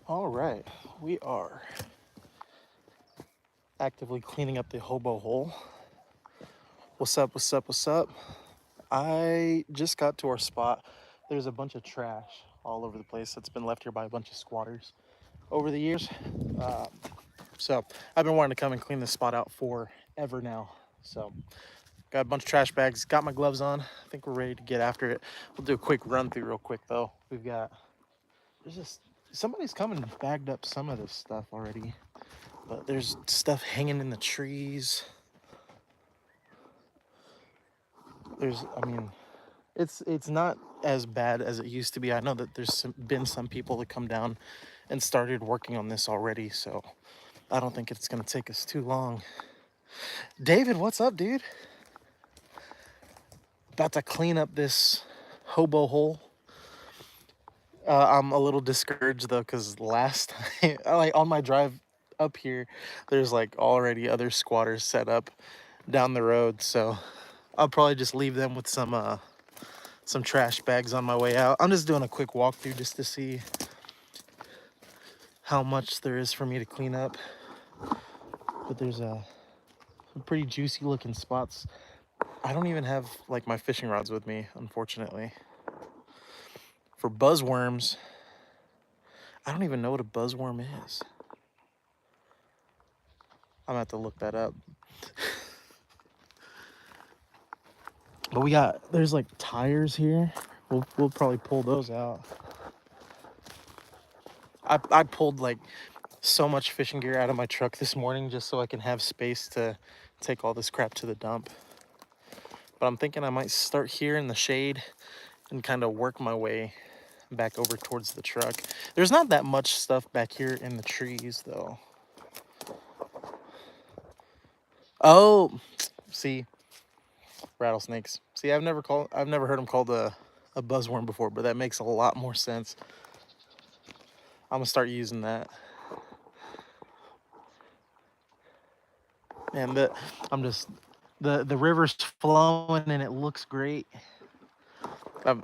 All right, we are actively cleaning up the hobo hole. What's up, what's up, what's up? I just got to our spot. There's a bunch of trash all over the place that's been left here by a bunch of squatters over the years. Um, so I've been wanting to come and clean this spot out forever now. So got a bunch of trash bags, got my gloves on. I think we're ready to get after it. We'll do a quick run through real quick though. There's just, somebody's come and bagged up some of this stuff already. But there's stuff hanging in the trees. It's not as bad as it used to be. I know that been some people that come down and started working on this already, so I don't think it's gonna take us too long. David, what's up, dude? About to clean up this hobo hole. I'm a little discouraged though, because last time, like on my drive up here, there's like already other squatters set up down the road, so I'll probably just leave them with some trash bags on my way out. I'm just doing a quick walkthrough just to see how much there is for me to clean up. But there's some pretty juicy looking spots. I don't even have like my fishing rods with me, unfortunately. For buzzworms, I don't even know what a buzzworm is. I'm gonna have to look that up. But there's like tires here. We'll probably pull those out. I pulled like so much fishing gear out of my truck this morning just so I can have space to take all this crap to the dump. But I'm thinking I might start here in the shade and kind of work my way back over towards the truck. There's not that much stuff back here in the trees though. Oh, see, rattlesnakes. See, I've never heard them called a buzzworm before, but that makes a lot more sense. I'm gonna start using that. And the river's flowing and it looks great.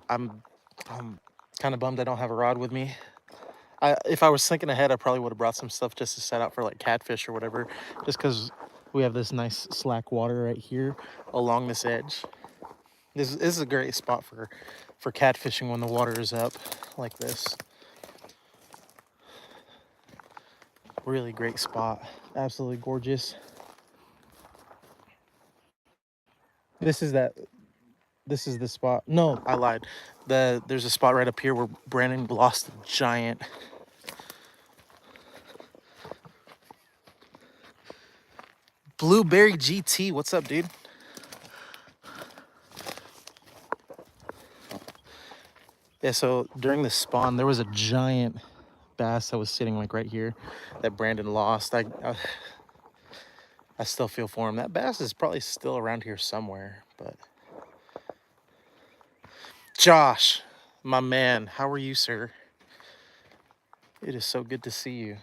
I'm kind of bummed I don't have a rod with me. If I was thinking ahead, I probably would have brought some stuff just to set out for like catfish or whatever, just because we have this nice slack water right here along this edge. This is a great spot for catfishing when the water is up like this. Really great spot. Absolutely gorgeous. This is the spot. No, I lied. There's a spot right up here where Brandon lost a giant. Blueberry GT, what's up, dude? Yeah, so during the spawn, there was a giant bass that was sitting like right here that Brandon lost. I still feel for him. That bass is probably still around here somewhere, but Josh, my man, how are you, sir? It is so good to see you.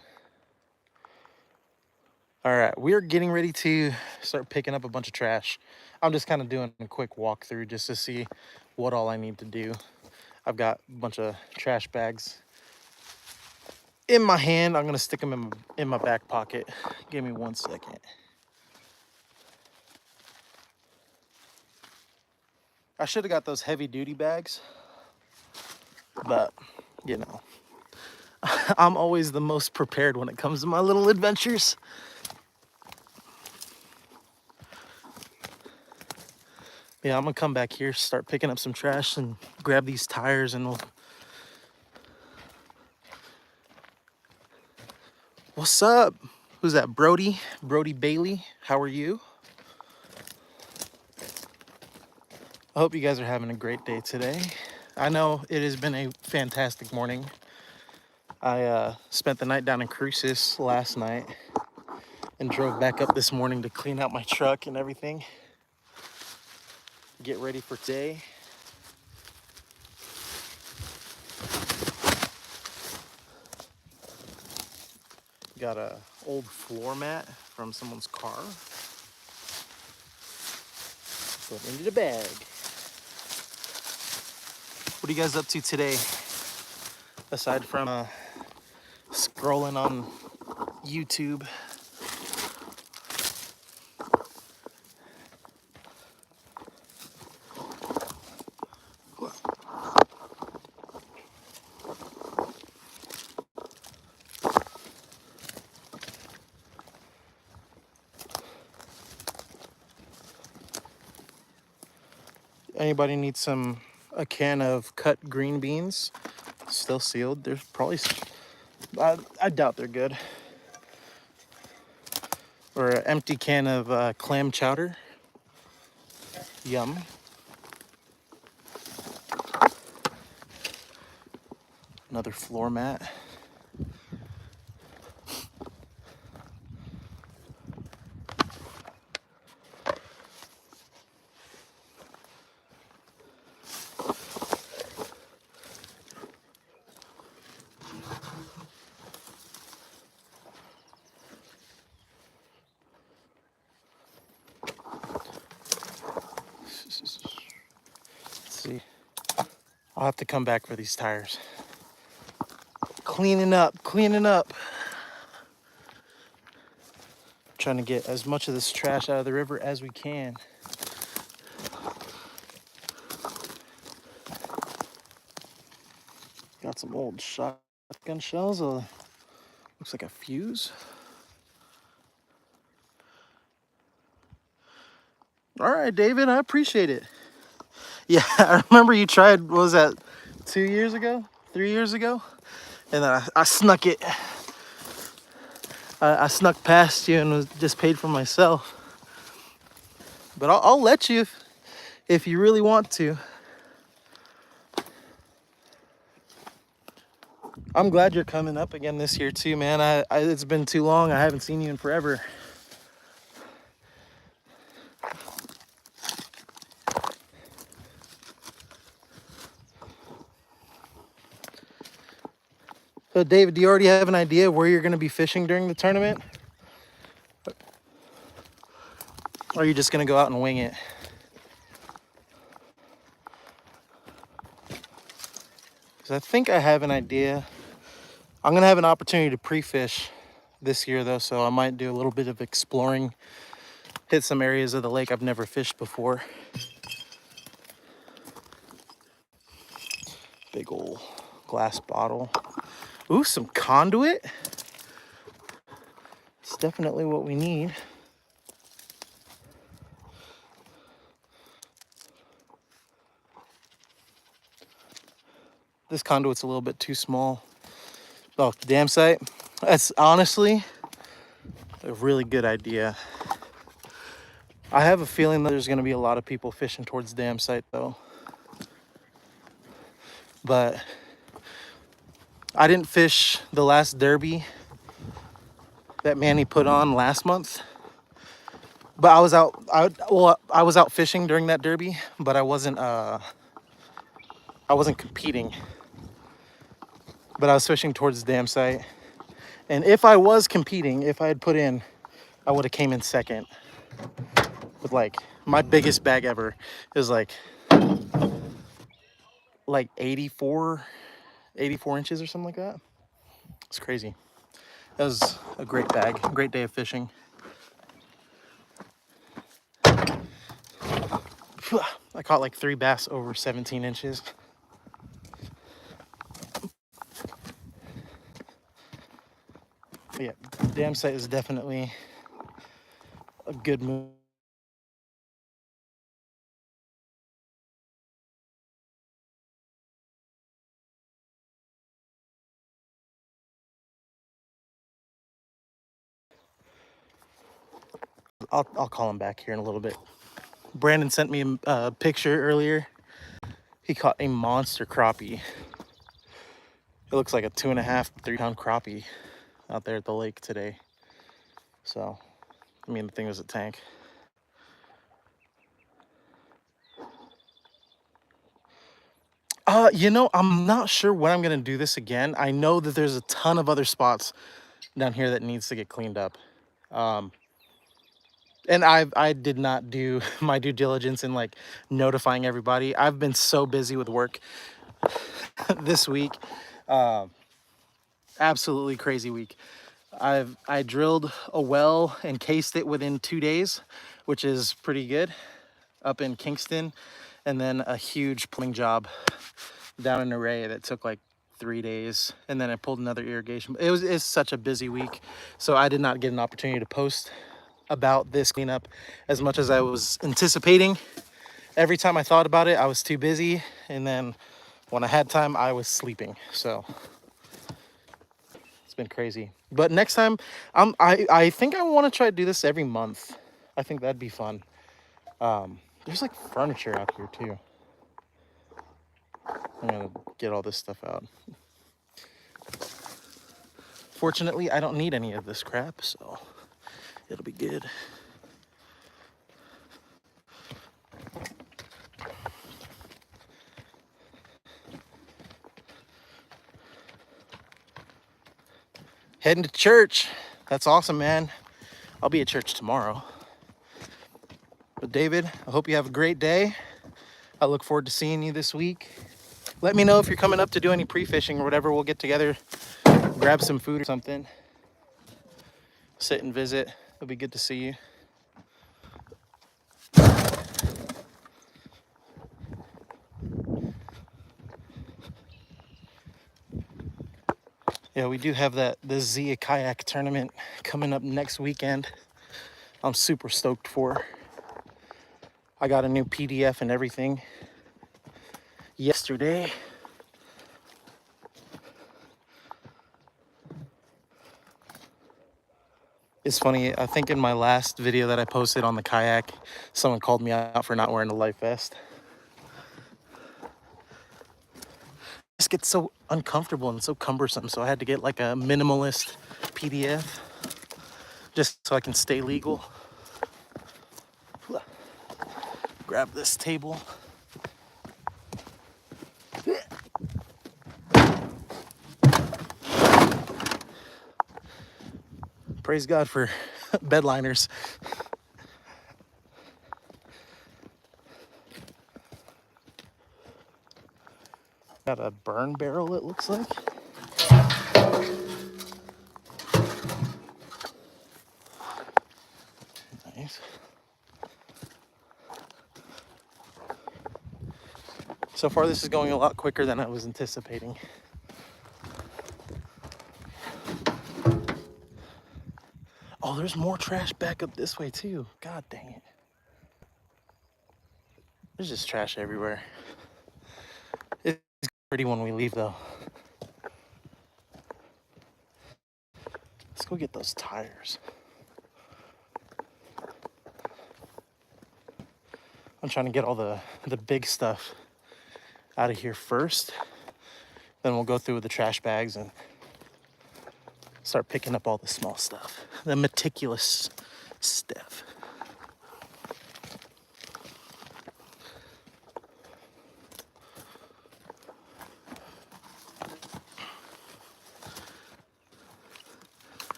All right, we're getting ready to start picking up a bunch of trash. I'm just kind of doing a quick walkthrough just to see what all I need to do. I've got a bunch of trash bags in my hand. I'm gonna stick them in my back pocket. Give me 1 second. I should have got those heavy duty bags, but you know, I'm always the most prepared when it comes to my little adventures. Yeah, I'm gonna come back here, start picking up some trash and grab these tires and What's up? Who's that? Brody? Brody Bailey. How are you? I hope you guys are having a great day today. I know it has been a fantastic morning. I spent the night down in Cruces last night and drove back up this morning to clean out my truck and everything. Get ready for today. Got a old floor mat from someone's car. Put into the bag. What are you guys up to today? Aside from scrolling on YouTube. Anybody need a can of cut green beans? Still sealed. There's probably, I doubt they're good. Or an empty can of clam chowder. Yum. Another floor mat. Let's see. I'll have to come back for these tires. Cleaning up, cleaning up. Trying to get as much of this trash out of the river as we can. Got some old shotgun shells. Looks like a fuse. All right, David, I appreciate it. Yeah, I remember you tried, what was that, 2 years ago? 3 years ago? And then I snuck it. I snuck past you and was just paid for myself. But I'll let you if you really want to. I'm glad you're coming up again this year too, man. It's been too long. I haven't seen you in forever. So David, do you already have an idea of where you're going to be fishing during the tournament? Or are you just going to go out and wing it? Because I think I have an idea. I'm going to have an opportunity to pre-fish this year though, so I might do a little bit of exploring, hit some areas of the lake I've never fished before. Big old glass bottle. Ooh, some conduit. It's definitely what we need. This conduit's a little bit too small. Oh, the dam site. That's honestly a really good idea. I have a feeling that there's going to be a lot of people fishing towards the dam site though. But I didn't fish the last derby that Manny put on last month. But I was out fishing during that derby, but I wasn't competing. But I was fishing towards the dam site. And if I was competing, if I had put in, I would have came in second. With like my biggest bag ever is like 84 inches or something like that. It's crazy. That was a great bag, a great day of fishing. I caught like 3 bass over 17 inches. But yeah, dam site is definitely a good move. I'll call him back here in a little bit. Brandon sent me a picture earlier. He caught a monster crappie. It looks like a 2.5, 3 pound crappie out there at the lake today. So, I mean, the thing was a tank. You know, I'm not sure when I'm gonna do this again. I know that there's a ton of other spots down here that needs to get cleaned up. And I did not do my due diligence in like notifying everybody. I've been so busy with work this week. Absolutely crazy week. I drilled a well and cased it within 2 days, which is pretty good, up in Kingston, and then a huge plumbing job down in Array that took like 3 days, and then I pulled another irrigation. It's such a busy week, so I did not get an opportunity to post about this cleanup as much as I was anticipating. Every time I thought about it, I was too busy, and then when I had time, I was sleeping. So it's been crazy. But next time, I think I want to try to do this every month. I think that'd be fun. There's like furniture out here too. I'm gonna get all this stuff out. Fortunately, I don't need any of this crap, so it'll be good. Heading to church. That's awesome, man. I'll be at church tomorrow. But David, I hope you have a great day. I look forward to seeing you this week. Let me know if you're coming up to do any pre-fishing or whatever. We'll get together, grab some food or something, sit and visit. It'll be good to see you. Yeah, we do have the Zia kayak tournament coming up next weekend. I'm super stoked for. I got a new PDF and everything yesterday. It's funny, I think in my last video that I posted on the kayak, someone called me out for not wearing a life vest. It just gets so uncomfortable and so cumbersome, so I had to get like a minimalist PDF just so I can stay legal. Grab this table. Praise God for bed liners. Got a burn barrel, it looks like. Nice. So far, this is going a lot quicker than I was anticipating. Oh, there's more trash back up this way too. God dang it. There's just trash everywhere. It's pretty when we leave though. Let's go get those tires. I'm trying to get all the big stuff out of here first. Then we'll go through with the trash bags and start picking up all the small stuff. The meticulous stuff.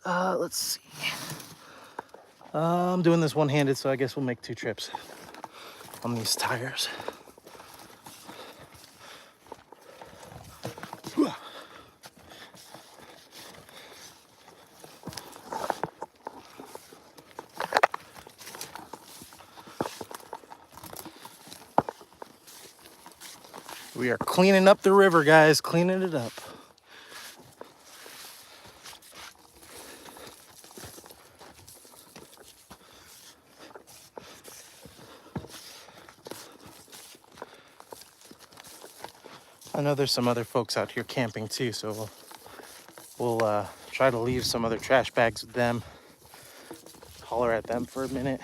Let's see. I'm doing this one-handed, so I guess we'll make 2 trips on these tires. We are cleaning up the river, guys, cleaning it up. I know there's some other folks out here camping too, so we'll try to leave some other trash bags with them. holler at them for a minute.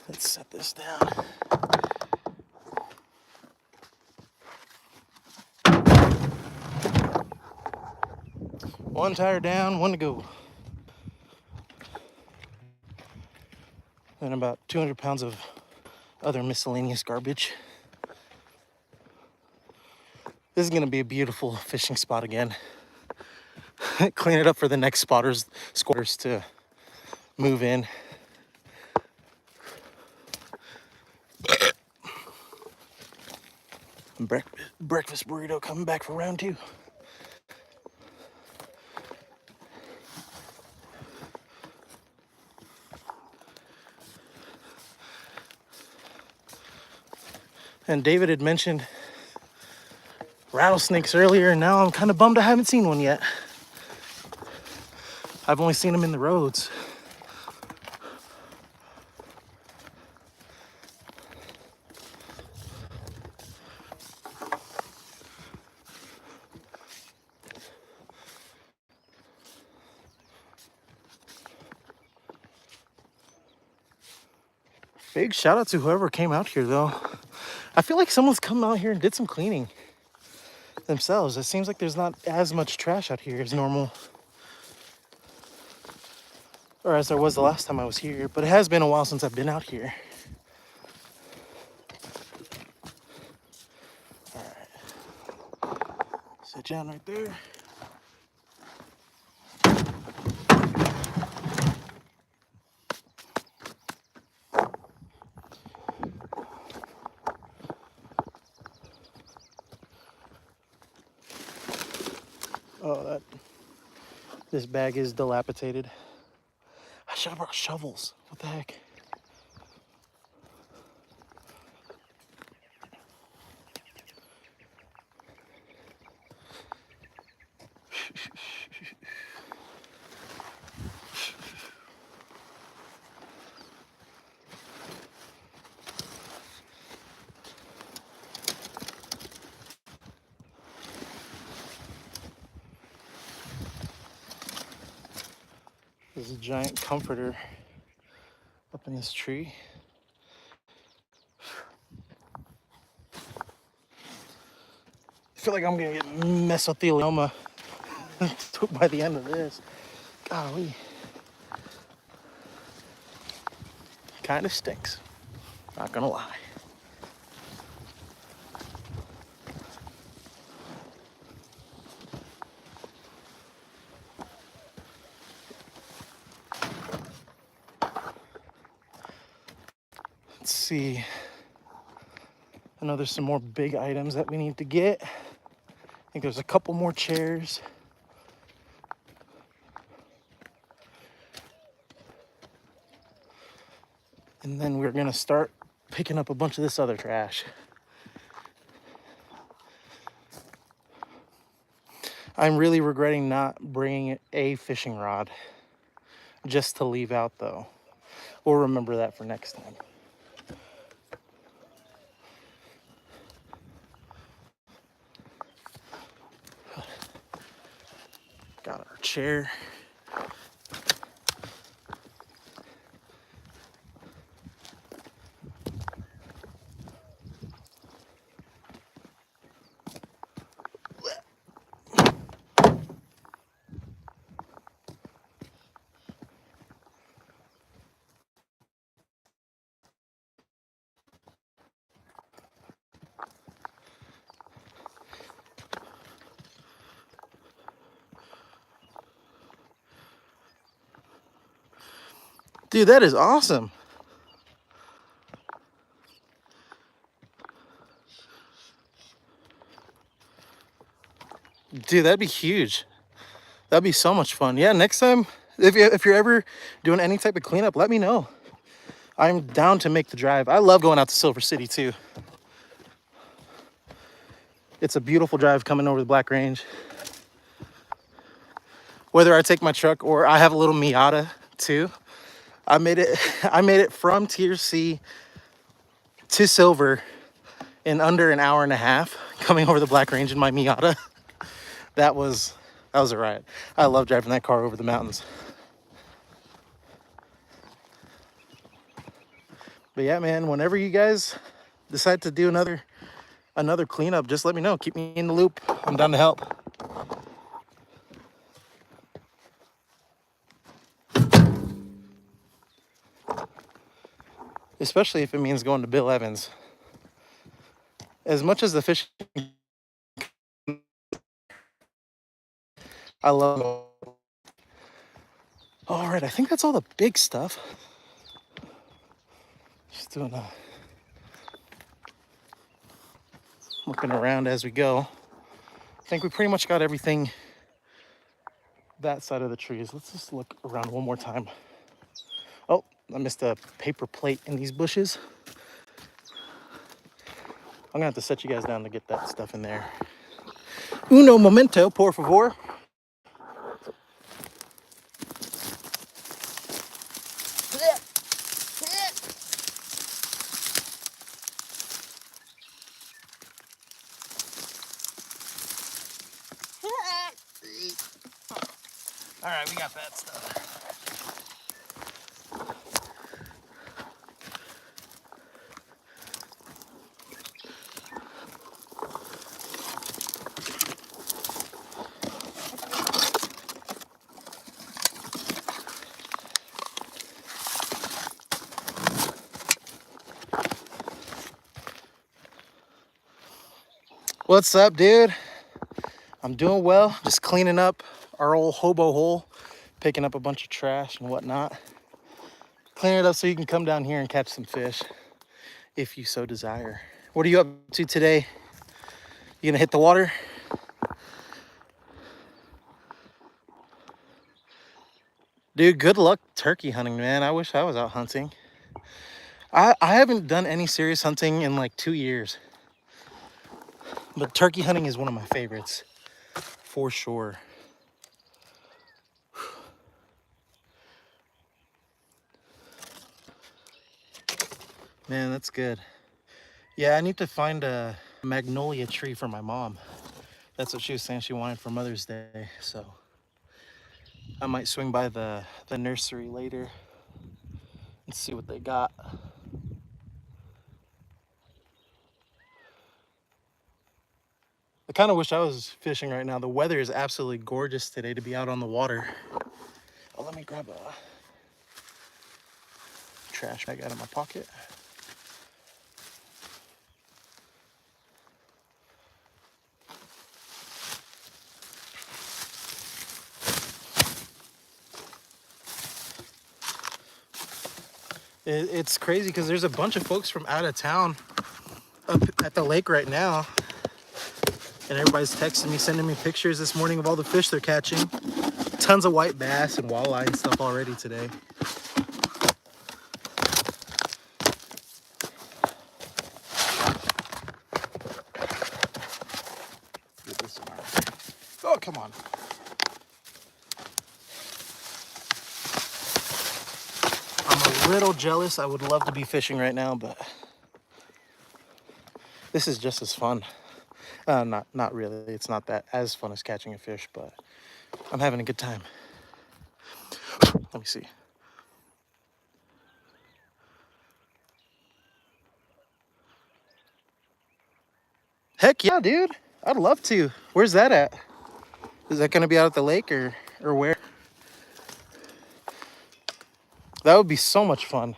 Let's set this down. One tire down, one to go. And about 200 pounds of other miscellaneous garbage. This is gonna be a beautiful fishing spot again. Clean it up for the next squatters to move in. Breakfast burrito coming back for round 2. And David had mentioned rattlesnakes earlier, and now I'm kind of bummed I haven't seen one yet. I've only seen them in the roads. Big shout out to whoever came out here though. I feel like someone's come out here and did some cleaning themselves. It seems like there's not as much trash out here as normal. Or as there was the last time I was here, but it has been a while since I've been out here. All right, sit down right there. Oh, this bag is dilapidated. I should have brought shovels. What the heck? There's a giant comforter up in this tree. I feel like I'm gonna get mesothelioma by the end of this. Golly. Kind of stinks. Not gonna lie. Let's see. I know there's some more big items that we need to get. I think there's a couple more chairs. And then we're gonna start picking up a bunch of this other trash. I'm really regretting not bringing a fishing rod just to leave out though. We'll remember that for next time. Got our chair. Dude, that is awesome. Dude, that'd be huge. That'd be so much fun. Yeah, next time, if you're ever doing any type of cleanup, let me know. I'm down to make the drive. I love going out to Silver City too. It's a beautiful drive coming over the Black Range. Whether I take my truck or I have a little Miata too. I made it from Tier C to Silver in under an hour and a half coming over the Black Range in my Miata. That was a riot. I love driving that car over the mountains. But yeah, man, whenever you guys decide to do another cleanup, just let me know. Keep me in the loop. I'm down to help. Especially if it means going to Bill Evans. As much as the fishing, I love. All right, I think that's all the big stuff. Just doing looking around as we go. I think we pretty much got everything that side of the trees. Let's just look around one more time. Oh, I missed a paper plate in these bushes. I'm gonna have to set you guys down to get that stuff in there. Uno momento, por favor. All right, we got that stuff. What's up, dude? I'm doing well. Just cleaning up our old hobo hole, picking up a bunch of trash and whatnot. Cleaning it up so you can come down here and catch some fish if you so desire. What are you up to today? You gonna hit the water? Dude, good luck turkey hunting, man. I wish I was out hunting. I haven't done any serious hunting in like 2 years. But turkey hunting is one of my favorites, for sure. Man, that's good. Yeah, I need to find a magnolia tree for my mom. That's what she was saying she wanted for Mother's Day. So I might swing by the nursery later and see what they got. I kind of wish I was fishing right now. The weather is absolutely gorgeous today to be out on the water. Oh, let me grab a trash bag out of my pocket. It's crazy because there's a bunch of folks from out of town up at the lake right now. And everybody's texting me, sending me pictures this morning of all the fish they're catching. Tons of white bass and walleye and stuff already today. Get this in our... Oh, come on. I'm a little jealous. I would love to be fishing right now, but this is just as fun. Not really. It's not that as fun as catching a fish, but I'm having a good time. Let me see. Heck yeah, dude. I'd love to. Where's that at? Is that going to be out at the lake or where? That would be so much fun.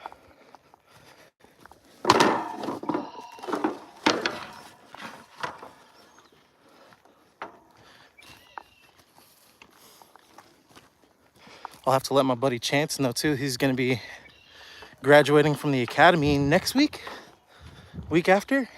I'll have to let my buddy Chance know too. He's going to be graduating from the academy next week after.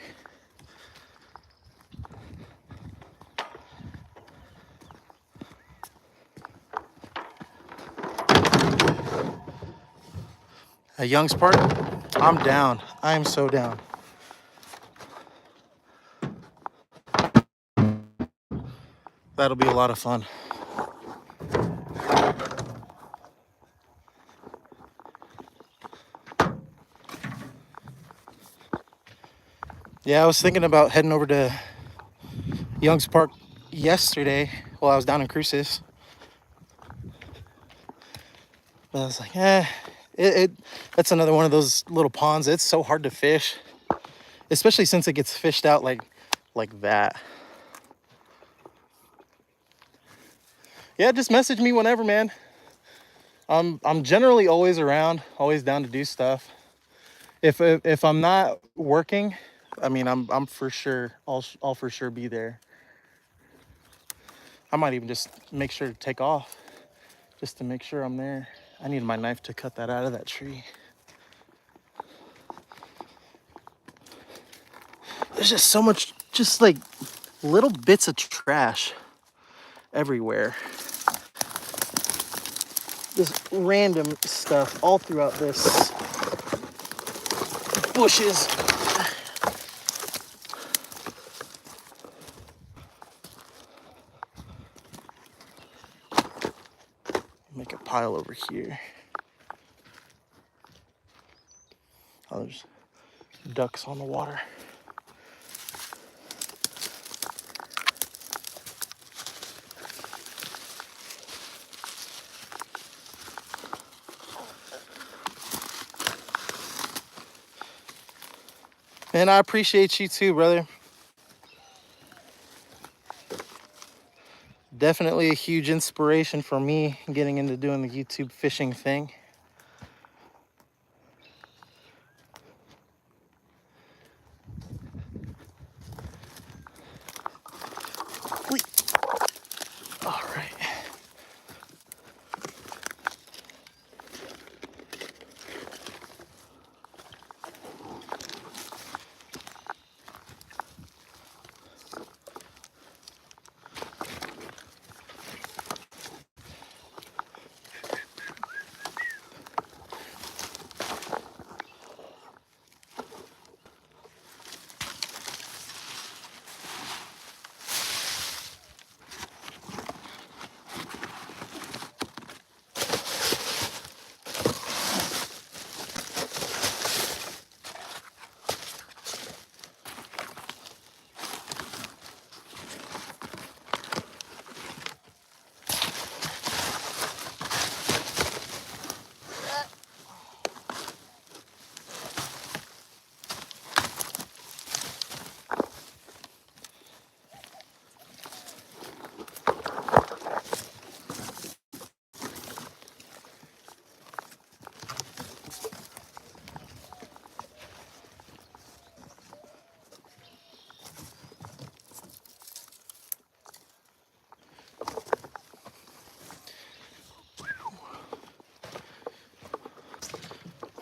At Young's Park, I'm down. I am so down. That'll be a lot of fun. Yeah, I was thinking about heading over to Young's Park yesterday while I was down in Cruces. But I was like, it that's another one of those little ponds. It's so hard to fish, especially since it gets fished out like that. Yeah, just message me whenever, man. I'm generally always around, always down to do stuff. If I'm not working, I mean, I'm for sure, I'll for sure be there. I might even just make sure to take off just to make sure I'm there. I need my knife to cut that out of that tree. There's just so much, just like little bits of trash everywhere. Just random stuff all throughout this. Bushes. Make a pile over here. Oh, there's ducks on the water. Man, I appreciate you too, brother. Definitely a huge inspiration for me getting into doing the YouTube fishing thing. All right.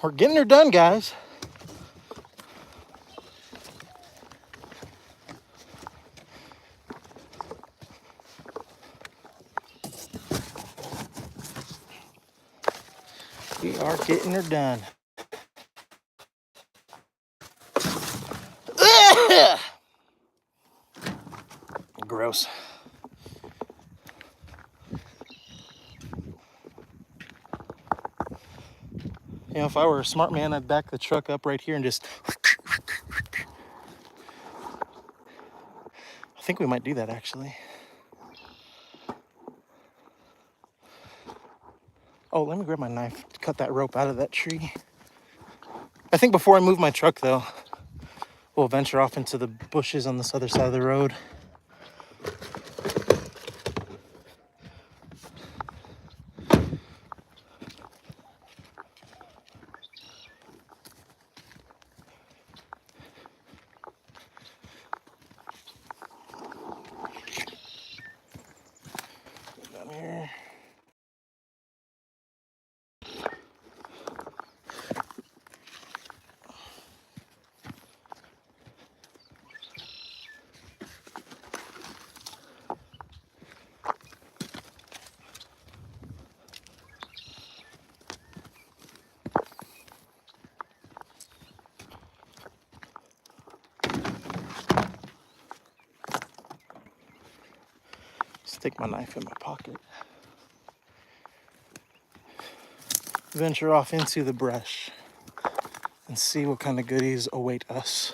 We're getting her done, guys. We are getting her done. Gross. You know, if I were a smart man, I'd back the truck up right here and just... I think we might do that, actually. Oh, let me grab my knife to cut that rope out of that tree. I think before I move my truck, though, we'll venture off into the bushes on this other side of the road. Down here. Stick my knife in my pocket. Venture off into the brush and see what kind of goodies await us.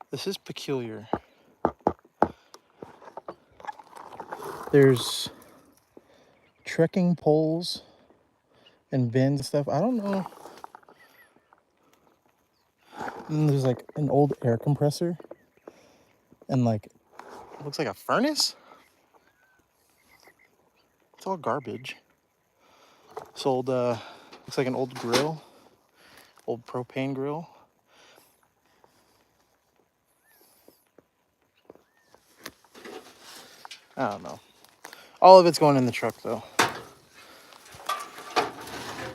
This is peculiar. There's trekking poles and bins and stuff. I don't know. And there's like an old air compressor and like it looks like a furnace. It's all garbage. This old looks like an old grill, old propane grill. I don't know. All of it's going in the truck though.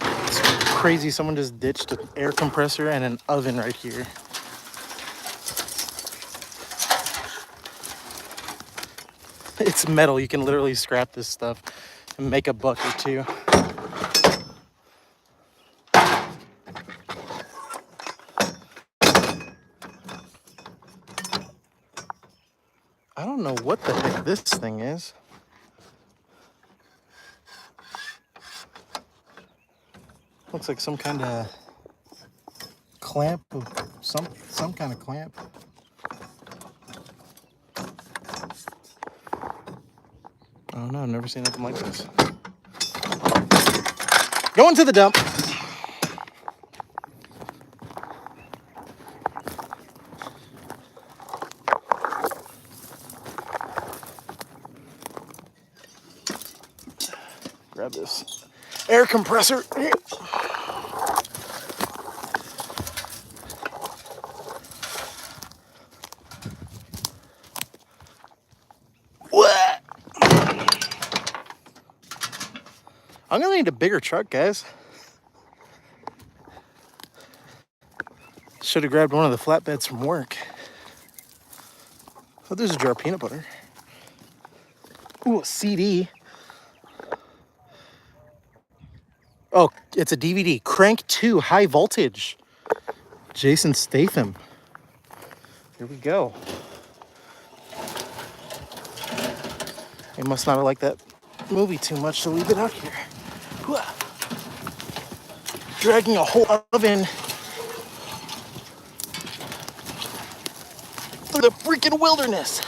It's crazy. Someone just ditched an air compressor and an oven right here. It's metal. You can literally scrap this stuff and make a buck or two. I don't know what the heck this thing is. Looks like some kind of clamp of some kind of clamp. I don't know. I've never seen anything like this. Going to the dump. Grab this air compressor. What? I'm gonna need a bigger truck, guys. Should have grabbed one of the flatbeds from work. Oh, there's a jar of peanut butter. Ooh, a CD. Oh, it's a DVD. Crank 2, High Voltage. Jason Statham. Here we go. He must not have liked that movie too much to leave it out here. Dragging a whole oven through the freaking wilderness.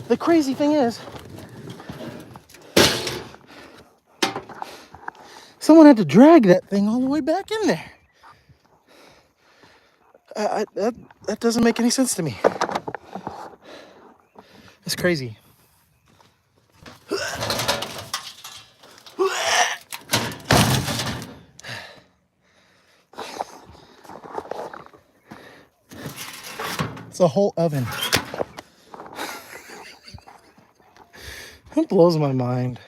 The crazy thing is, someone had to drag that thing all the way back in there. That doesn't make any sense to me. It's crazy. It's a whole oven. It blows my mind.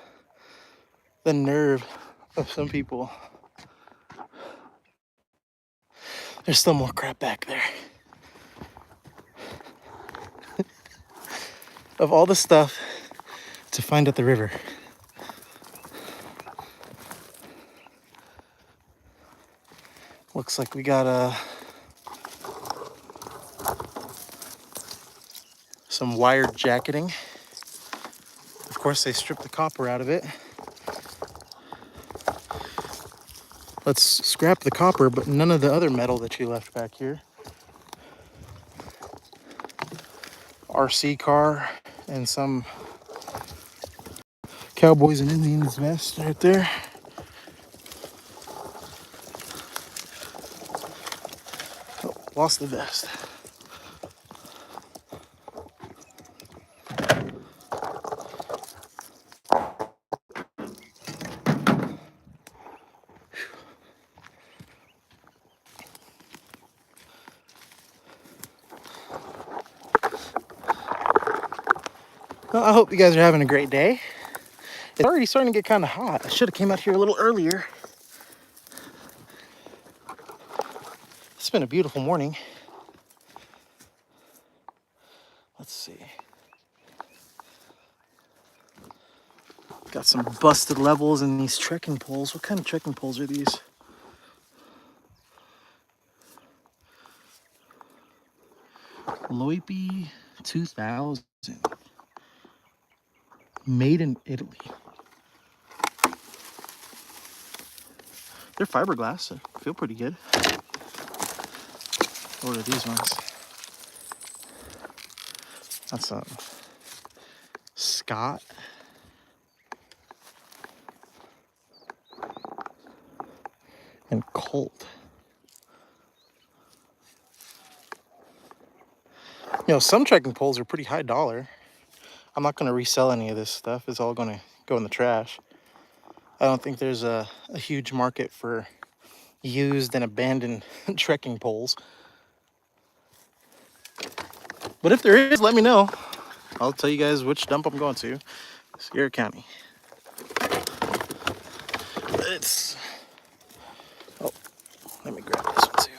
The nerve of some people. There's still more crap back there. Of all the stuff to find at the river. Looks like we got some wired jacketing. Of course, they stripped the copper out of it. Let's scrap the copper, but none of the other metal that you left back here. RC car and some Cowboys and Indians vest right there. Oh, lost the vest. Well, I hope you guys are having a great day. It's already starting to get kind of hot. I should have came out here a little earlier. It's been a beautiful morning. Let's see. Got some busted levels in these trekking poles. What kind of trekking poles are these? Loipe 2000. Made in Italy. They're fiberglass, so feel pretty good. What are these ones? That's Scott. And Colt. You know, some trekking poles are pretty high dollar. I'm not going to resell any of this stuff. It's all going to go in the trash. I don't think there's a huge market for used and abandoned trekking poles. But if there is, let me know. I'll tell you guys which dump I'm going to. Sierra County. It's... Oh, let me grab this one too.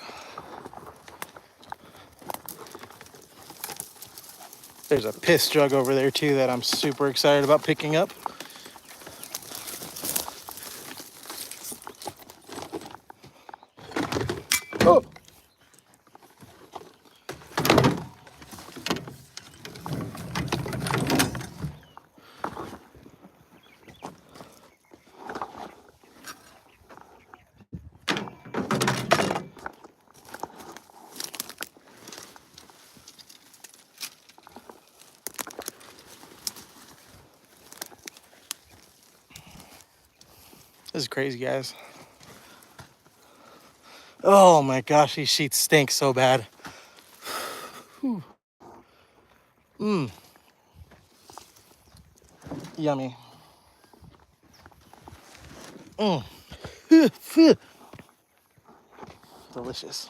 There's a piss jug over there too that I'm super excited about picking up. Oh! This is crazy, guys. Oh my gosh, these sheets stink so bad. Mmm. Yummy. Mmm. Delicious.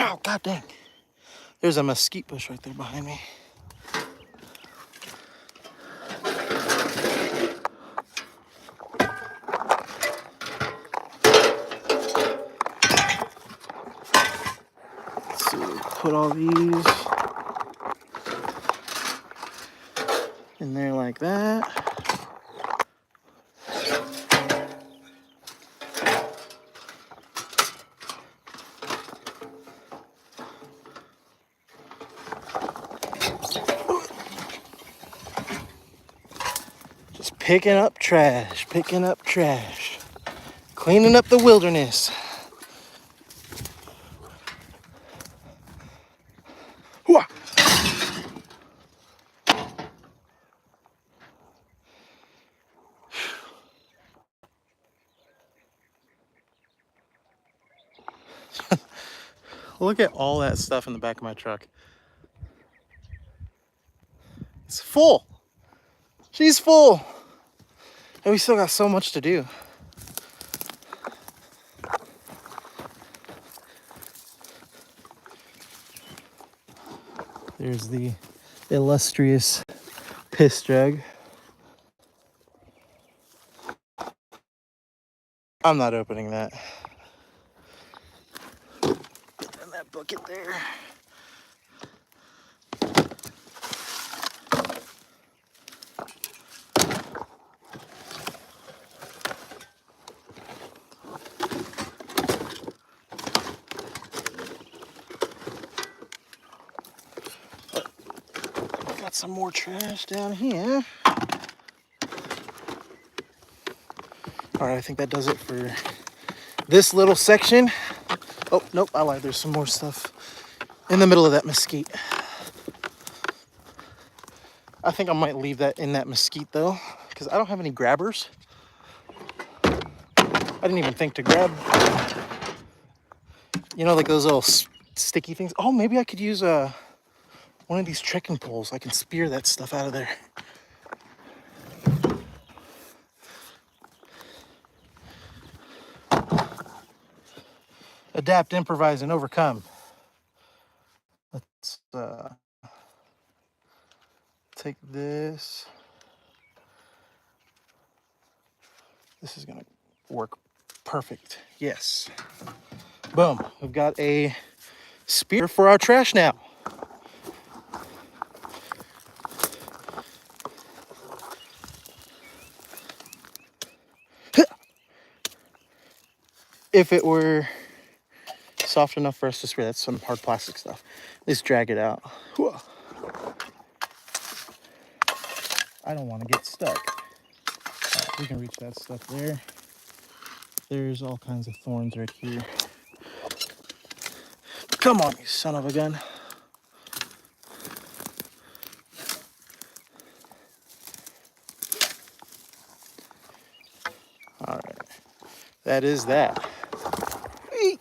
Oh, god dang. There's a mesquite bush right there behind me. Let's see, put all these in there like that. Just picking up trash, cleaning up the wilderness. Hooah! Look at all that stuff in the back of my truck. It's full. She's full. And we still got so much to do. There's the illustrious piss jug. I'm not opening that. Get in that bucket there. Got some more trash down here. All right, I think that does it for this little section. Oh, nope, I lied. There's some more stuff in the middle of that mesquite. I think I might leave that in that mesquite though, because I don't have any grabbers. I didn't even think to grab, you know, like those little sticky things. Oh, maybe I could use one of these trekking poles. I can spear that stuff out of there. Adapt, improvise, and overcome. Let's take this. This is gonna work perfect. Yes. Boom. We've got a spear for our trash now. if it were soft enough for us to spray, that's some hard plastic stuff. Let's drag it out. Whew. I don't want to get stuck. Right, we can reach that stuff there. There's all kinds of thorns right here. Come on, you son of a gun. All right, that is that. Eek.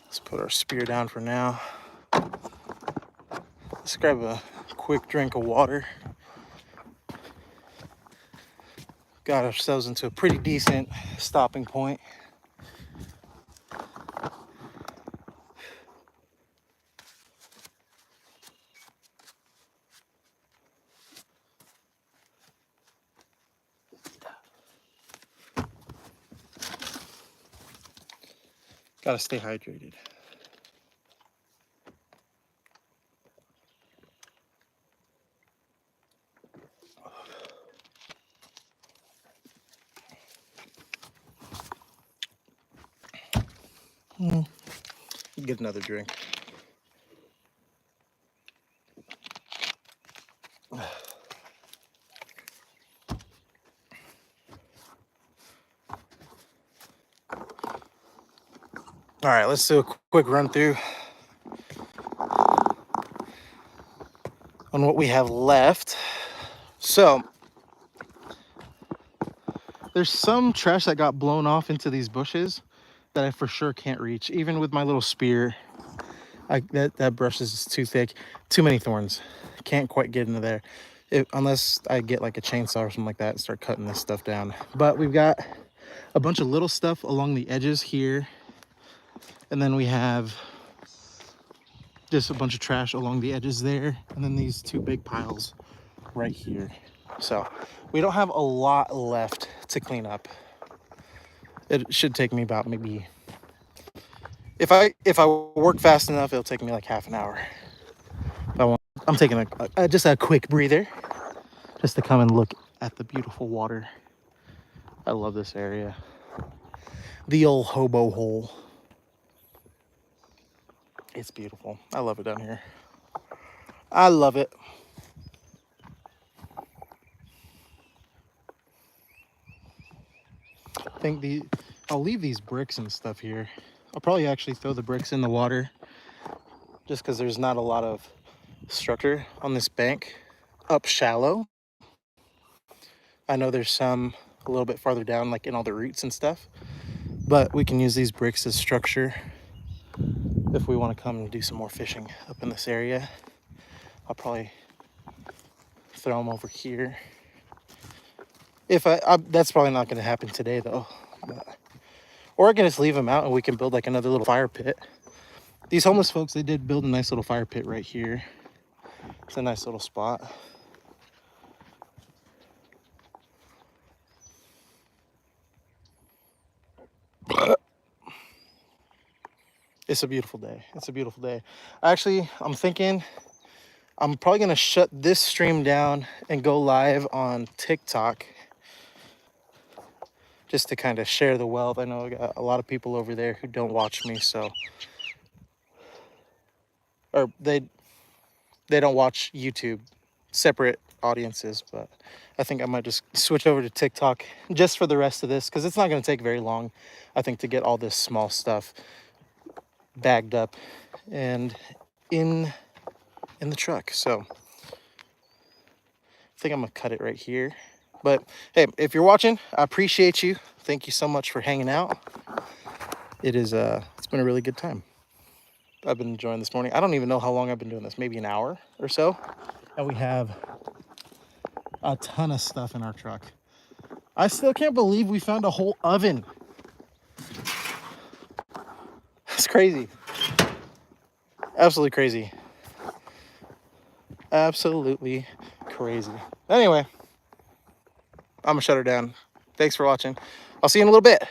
Let's put our spear down for now. Let's grab a quick drink of water. Got ourselves into a pretty decent stopping point. Gotta stay hydrated. Get another drink. All right, let's do a quick run through on what we have left. So there's some trash that got blown off into these bushes that I for sure can't reach. Even with my little spear, that brush is too thick, too many thorns. Can't quite get into there unless I get like a chainsaw or something like that and start cutting this stuff down. But we've got a bunch of little stuff along the edges here. And then we have just a bunch of trash along the edges there. And then these two big piles right here. So we don't have a lot left to clean up. It should take me about maybe, if I work fast enough, it'll take me like half an hour. I'm taking just a quick breather just to come and look at the beautiful water. I love this area. The old hobo hole. It's beautiful. I love it down here. I love it. I think I'll leave these bricks and stuff here. I'll probably actually throw the bricks in the water just because there's not a lot of structure on this bank up shallow. I know there's some a little bit farther down, like in all the roots and stuff, but we can use these bricks as structure if we want to come and do some more fishing up in this area. I'll probably throw them over here. If that's probably not going to happen today though. Or I can just leave them out and we can build like another little fire pit. These homeless folks, they did build a nice little fire pit right here. It's a nice little spot. It's a beautiful day. It's a beautiful day. Actually, I'm thinking I'm probably going to shut this stream down and go live on TikTok just to kind of share the wealth. I know I got a lot of people over there who don't watch me, so, or they don't watch YouTube, separate audiences, but I think I might just switch over to TikTok just for the rest of this because it's not going to take very long, I think, to get all this small stuff bagged up and in the truck. So I think I'm gonna cut it right here. But hey, if you're watching, I appreciate you. Thank you so much for hanging out. It's been a really good time. I've been enjoying this morning. I don't even know how long I've been doing this, maybe an hour or so. And we have a ton of stuff in our truck. I still can't believe we found a whole oven. It's crazy. Absolutely crazy. Absolutely crazy. Anyway, I'm gonna shut her down. Thanks for watching. I'll see you in a little bit.